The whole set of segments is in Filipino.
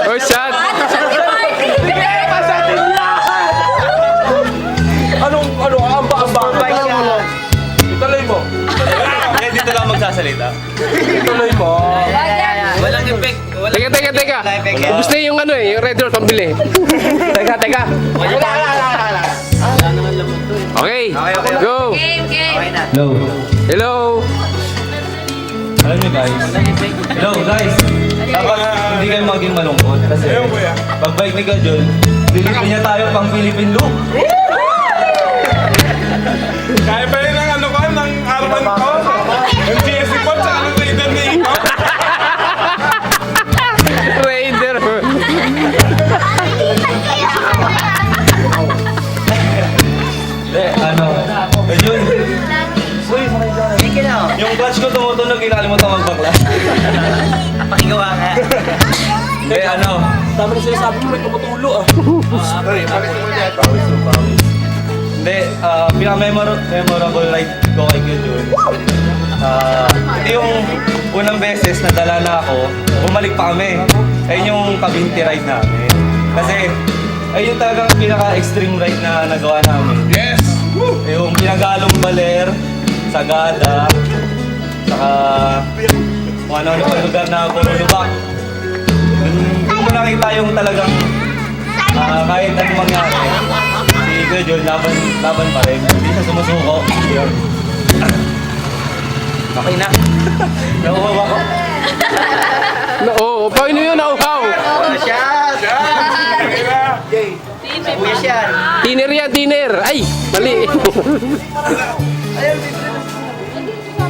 Oh, shot! Ang bagay ka. Ituloy mo. Kaya dito lang magsasalita. Ituloy mo. Walang effect. Teka. Gusto niyo yung ano eh, yung red door pambili. Teka. Okay, go! Hello. Hello! Alam niyo guys. Hello guys. Dapat hindi kayo maging malungkot kasi pagbalik ni Kajol, lilitin niya tayo pang Philippine look. Kaya pa rin ang ano ko, ng Arman ko. Yung GSC ko, tsaka ng Raider ni Iko. Raider! Kajol. Yung clutch ko tumutunog, kinalimutan magbakla. Pakigawa nga. Hindi, Dami na sinasabi mo, may tumutulo ah. Hindi, pinaka-memorable ride ko kay Kajol. Ito yung unang beses na dala na ako, bumalik pa kami. Ayun yung kabinti ride namin. Kasi, ayun talagang pinaka-extreme ride na nagawa namin. Yes! Yung pinagalong baler, Sagada, saka kung ano-ano pang lugar na puro lubak. Doon mo nakita yung talagang kahit anong mangyari, si Kuya John laban pa rin. Hindi siya sumusuko. Okay na. Nauuhaw ako. Oo, paano yun? Nauhaw! Tiner yan, tiner! Ay, mali!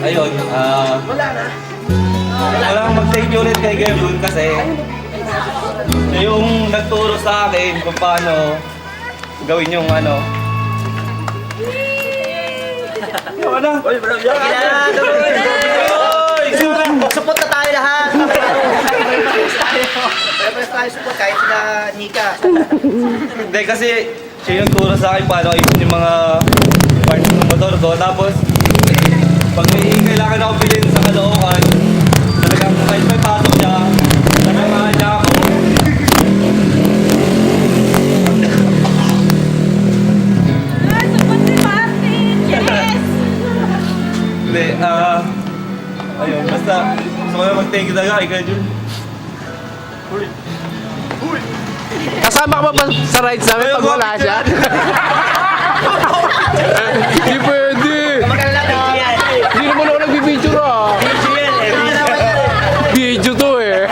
Ayun, walang mag-thank you ulit kay Kuya John kasi siya yung nagturo sa akin kung paano gawin yung ano. Yung ano? Support na tayo lahat. Pare-pares tayo support kahit sila Nika. Hindi kasi siya yung turo sa akin paano ayusin yung mga parts ng motor ko. Tapos, pag may kailangan ako bilhin sa Caloocan, talagang kahit may pasok siya, nagamahan niya ako. Hindi, ayun, basta gusto ko na mag-thank you talaga kay Kuya Jun. Kasama ka ba sa rides namin pag wala siya? Hindi pwede! Hindi naman ako nagbibideo ah! Video to eh!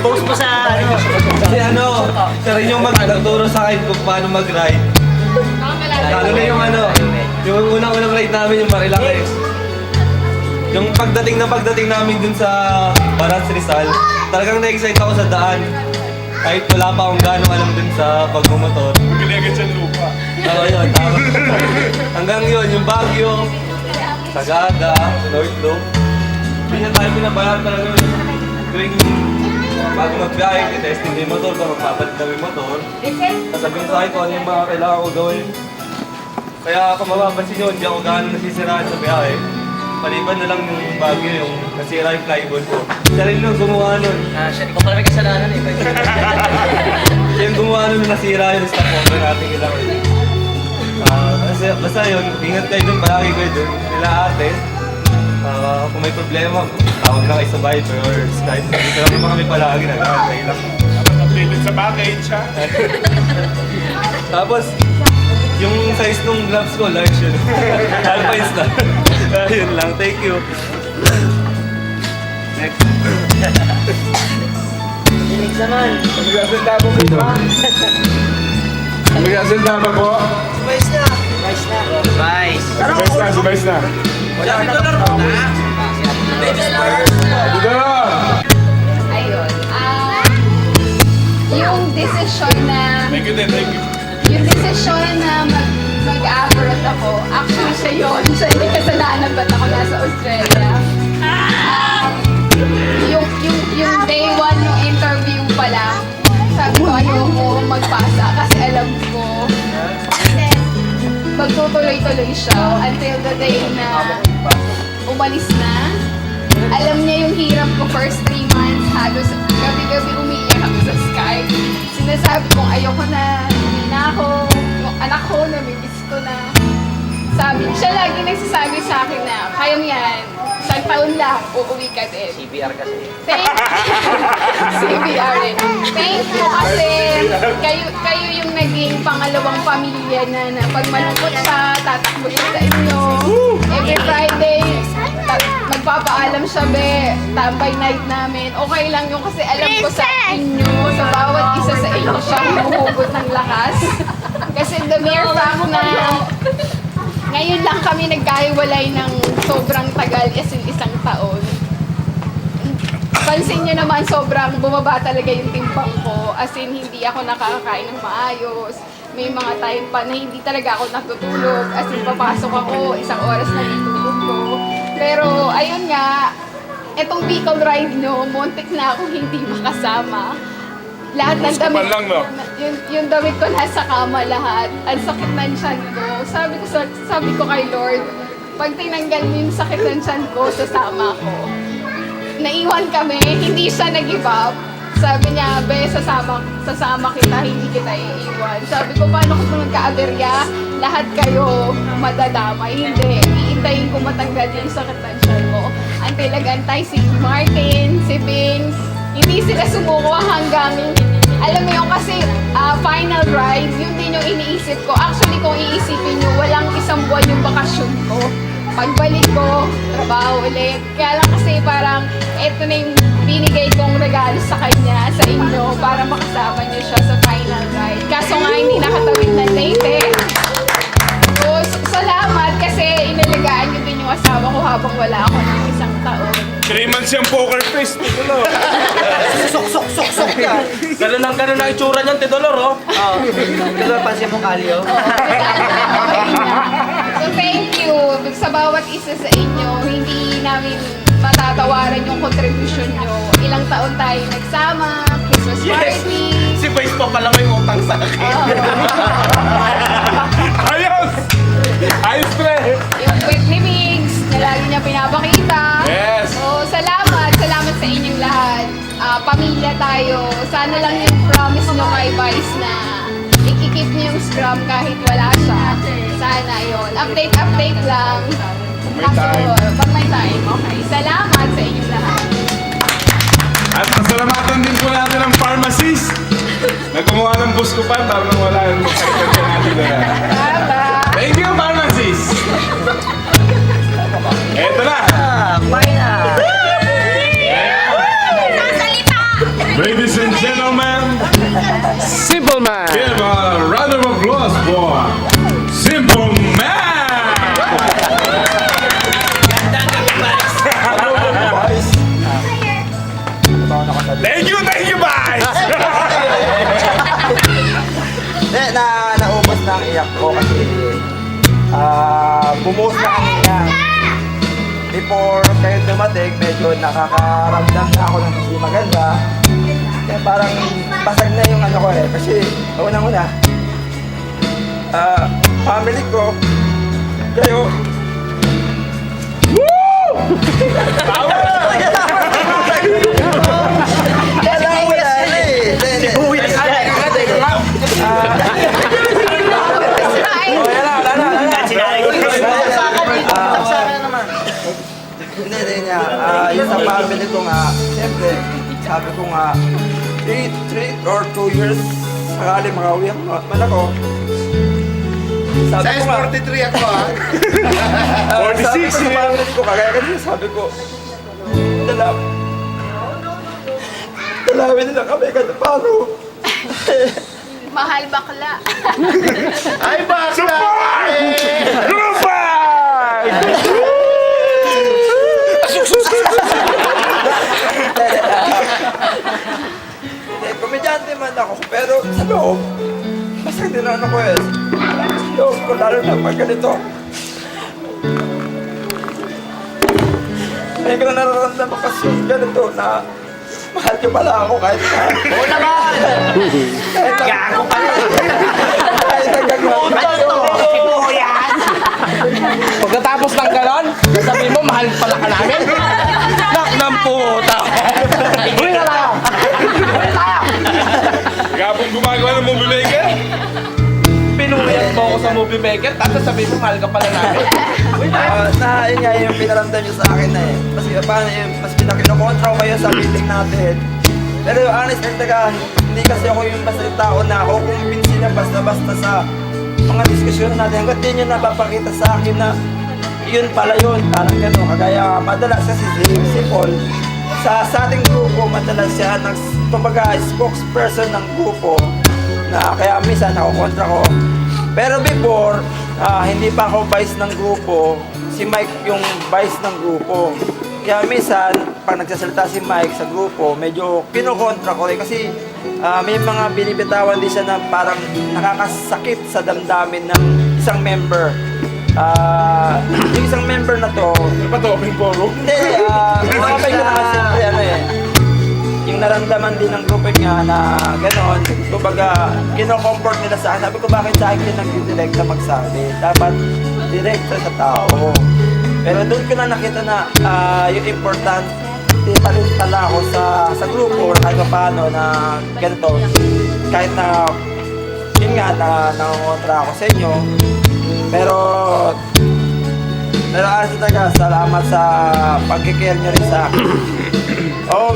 Post mo sa ano. Kasi siya rin yung nagturo sa akin kung paano mag-ride. Lalo na yung yung unang ride namin yung Marilaque. Yung pagdating namin dun sa Barats Rizal, talagang na-excite ako sa daan. Kahit wala pa akong gano'ng alam dun sa pagmumotor. Pinagat siya lupa. Oo, yun, tama. Hanggang yun, yung Baguio, Sagada, North Loop. Hindi na tayo pinabayaan talaga yun. Tuwing bago mag-biyahe, testing din yung motor ko, magpapalit na yung motor. Sasabihin sa akin kung ano yung mga kailangan ko gawin. Kaya kung mapapansin nyo, hindi ako gano'n nasisiraan sa biyahe. Paliban na lang yung Baguio, yung nasira yung flyboard ko. Siya rin yung gumawa nun. Siya, di ko pala may kasalanan eh. Siya yung gumawa nun nasira yung stop over natin kailangan. Basta yun, ingat kayo dun, palagi kayo dun. Nila ate, kung may problema, tawag na kayo sa Viber or Skype. Dito lang naman kami palagi na kayo lang. Dapat updated sa package ha. Tapos, yung size ng gloves ko, large yun. Alpines na. Yun lang, thank you. Next. Dinig naman. Pagkasalita po po ba? Pagkasalita pa po? Vice na. Vice na. Vice. Subay na. Wala ka na. Dito na! Ayun. Yung desisyon na Thank you. yung desisyon na mag-abroad ako, actually siya yun. Siya hindi kasalanan ba't ako nasa Australia. Yung day one ng interview pa lang, sabi ko ayoko magpasa kasi alam ko magtutuloy-tuloy siya until the day na umalis na. Alam niya yung hirap ko first 3 months. Halos gabi-gabi umiiyak ako sa Skype. Sinasabi kong ayoko na, hindi na ako. Yung anak ko, namimiss ko na. Siya lagi nagsasabi sa akin na, kaya mo yan, isang taon lang, uuwi ka din. CBR kasi. Thank CBR eh. Thank you kasi kayo yung naging pangalawang pamilya na pag malungkot siya, tatakbo siya sa inyo. Every Friday, magpapaalam siya, be, tambay night namin. Okay lang yun kasi alam ko sa inyo, sa bawat isa sa inyo siya humuhugot ng lakas. Kasi the mere fact na ngayon lang kami nagkahiwalay ng sobrang tagal, as in isang taon. Pansin nyo naman, sobrang bumaba talaga yung timbang ko. As in, hindi ako nakakakain ng maayos. May mga time pa na hindi talaga ako natutulog. As in, papasok ako, 1 oras na itulog ko. Pero, ayun nga, etong Bicol ride nyo, muntik na ako hindi makasama. Lahat ng damit, lang, no? yung damit ko nasa kama lahat. Ang sakit ng tiyan ko. Sabi ko kay Lord, pag tinanggal mo yung sakit ng tiyan ko, sasama ko. Naiwan kami, hindi siya nag-give up. Sabi niya, be, sasama kita, hindi kita iiwan. Sabi ko, paano kung magka-aberya? Lahat kayo madadamay. Hindi, iintayin ko matanggal yung sakit ng tiyan ko. Until nag-antay si Martin, si Bing, hindi sila sumuko hanggang, alam mo yung kasi final ride, yun din yung iniisip ko. Actually, kung iisipin nyo, walang 1 buwan yung bakasyon ko. Pagbalik ko, trabaho ulit. Kaya lang kasi parang, eto na yung binigay kong regalo sa kanya, sa inyo, para makasama niyo siya sa final ride. Kaso nga, hindi nakatawid ng Leyte. So, salamat kasi inalagaan niyo din yung asawa ko habang wala ako ng 1 taon. 3 months yung poker face. Ano? Sok ka. Ganun ang itsura niyan, Tidolor, oh. Pero pansin mo kalyo. So thank you sa bawat isa sa inyo. Hindi namin matatawaran yung contribution nyo. Ilang taon tayo nagsama, Christmas party. Si Vice pa pala may utang sa akin. Ayos! Ayos, pre! Yung Whitney Mix na lagi niya pinapakita. Yes. So salamat sa inyong lahat. Pamilya tayo. Sana lang yung promise nyo kay Vice na ikikip niyo yung scrum kahit wala siya. Sana yun. Update lang. May time. Pag may time. Okay. Salamat sa inyong lahat. At pasalamatan din po natin ang pharmacist na kumuha ng buskupan para nang wala yung magkakita natin na yan. Bye-bye. Thank you, pharmacist! Eto na! Kumain na. Ladies and gentlemen, Simple man! give a round of applause for Simple Man! Thank you, guys! Naubos na ang iyak ko kasi bumuhos na kanina. Before kayo dumating, medyo nakakaramdam na ako ng hindi maganda. Kaya parang basag na yung ano ko eh. Kasi unang-una, family ko, kayo, Sibuyas ka. Sinanay ko yun. Hindi niya. Yung sa family ko nga, siyempre, sabi ko nga, 3 or 2 years, sakali makauwi ako naman ako. Sabi ko nga, 43 ako ha. 46 sabi ko sa years. family ko, kagaya kanina sabi ko, dalawin nila kami kasi paano? Mahal bakla. Ay bakla! Goodbye! Komedyante man ako, pero sa loob, basag din ano ko eh. Sa loob ko, lalo na pag ganito. May ko na nararamdaman kasi yung ganito na mahal niyo pala ako kahit na. Oo naman. Kahit na. Gago ka na. Kahit na gagawin ko. Sibuyas. Pagkatapos ng ganon, sabihin mo, mahal pala ka namin. ng puta. Uy na tayo! Kaya pong gumagawa ng movie maker. Pinuyat mo ako sa movie maker, tapos sabihin mo, mahal ka pala namin. Yun nga yung pinaramdam nyo sa akin na eh. Mas pinakinokontra ko kayo sa meeting natin. Pero honest and taga, hindi kasi ako yung basta yung tao na ako kumbinsi na basta-basta sa mga diskusyon natin. Hanggat din yung napapakita sa akin na yun pala yun, parang gano'n. Kagaya madalas kasi si Paul, sa ating grupo, madalas siya kumbaga spokesperson ng grupo na kaya minsan nakukontra ko. Pero before, hindi pa ako vice ng grupo, si Mike yung vice ng grupo. Kaya minsan, pag nagsasalita si Mike sa grupo, medyo kinukontra ko rin kasi may mga binibitawan din siya na parang nakakasakit sa damdamin ng isang member. Yung isang member na to, Ano ba to? Open forum? hindi, okay ko naman siyempre yung naramdaman din ng grupo nga na gano'n, kumbaga, kino-comfort nila sa akin. Sabi ko, bakit sa akin nag-direct na magsabi? Dapat direct sa tao. Pero doon ko na nakita na yung importante pa rin pala ako sa grupo kahit pa paano na ganito. Kahit na, yun nga, nangongontra ako sa inyo. Pero honestly talaga, salamat sa pag-care nyo rin sa akin. Oh,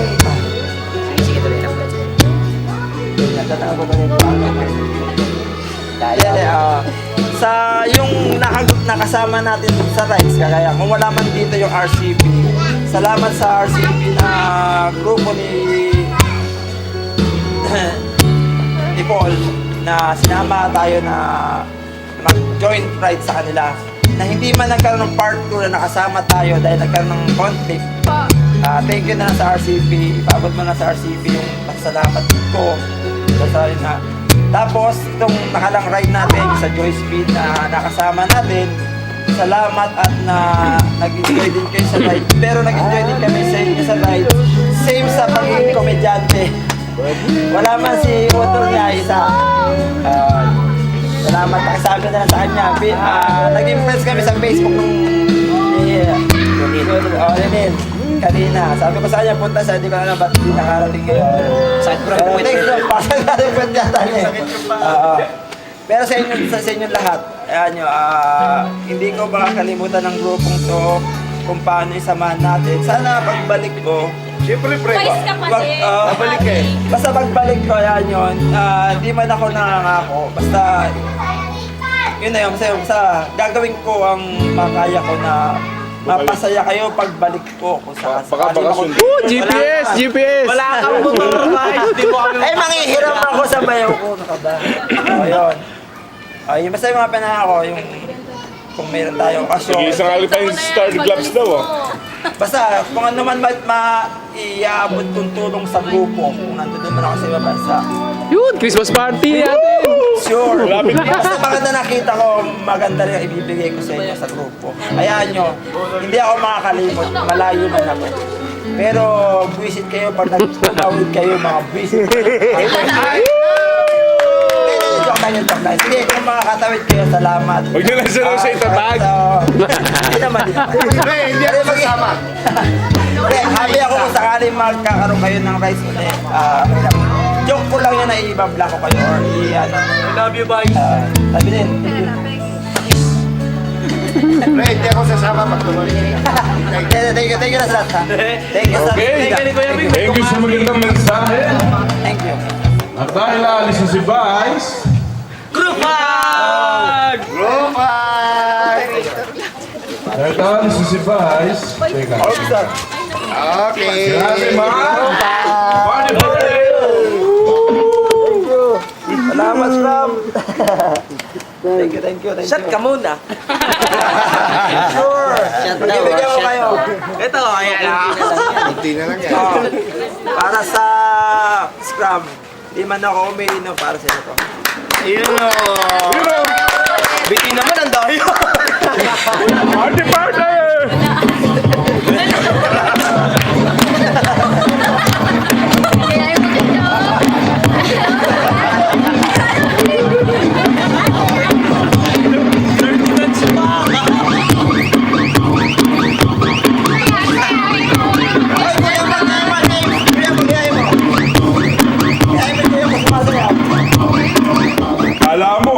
sa yung nakasama natin sa rides, kagaya kung wala man dito yung RCP, salamat sa RCP na grupo ni Paul na sinama tayo na mag-joint ride sa kanila na hindi man nagkaroon ng part 2 na nakasama tayo dahil nagkaroon ng conflict. Thank you na sa RCP. Ipabot mo na sa RCP yung pasalamat ko. Tapos, itong nakalang ride natin sa Joy Speed na nakasama natin, salamat at na nag-enjoy din kayo sa ride. Pero nag-enjoy din kami sa inyo sa ride. Same sa pagiging komedyante. Wala man si motor niya, isa. Salamat, sabi na lang sa kanya. Naging friends kami sa Facebook nung Lenin. Kanina, sabi ko sa kanya, punta sa hindi ko alam ba't hindi nakarating ngayon. Sakit ko lang Pero thanks Lord, pasal natin pwede yata niya. Pero sa inyo lahat, ayan nyo, hindi ko makakalimutan ng grupong to kung paano isamahan natin. Sana pagbalik ko, Siyempre, pre. Vice kapatid. Babalik eh. basta pagbalik ko, ayan yun, hindi man ako nangangako. Basta, yun na yun, basta gagawin ko ang makaya ko na mapasaya kayo pagbalik ko kung sa Baka sundo. GPS! GPS! Wala kang motor, guys. Di mo kami Ay, manghihiram ako sa bayaw ko. Nakaba. O, yun. Ay, basta yung mga pinangako, yung kung meron tayong okasyon. Isang alipan yung Star Gloves daw ah. Basta, kung ano man iabot kong tulong sa grupo, kung nandun man ako sa ibang bansa. Yun! Christmas party natin! Sure. Lapit na. Basta maganda nakita ko, maganda rin ang ibibigay ko sa inyo sa grupo. Hayaan nyo, hindi ako makakalimot, malayo man ako. Pero buwisit kayo pag nagtawid kayo, mga buwisit. Joke lang. Sige, kung makakatawid kayo, salamat. Huwag nyo lang sa itatag. Hindi naman. Hindi ako sasama. Happy ako kung sakaling magkakaroon kayo ng rice ulit. Joke ko lang yun na i-babla ko kayo or i-ano. I love you, boys. Sabi din. Pre, hindi ako sasama pag tumalik. Thank you na sa lahat. Ha? Thank you sa Okay. Thank you sa magandang mensahe. Thank you. At dahil aalis na si Vice, Group hug! dahil aalis na si Vice, teka. Officer. Okay. Grabe mga party party! Salamat, Ram. Thank you. Shot ka muna. Sure. Bibigyan ko kayo. Ito, ayan na. Hindi na lang yan. Para sa Scrum. Di man ako umiinom para sa ito. Yun o. Biti naman ang dahil. Party party! Kaya yung maganda. Ay, Kala mo,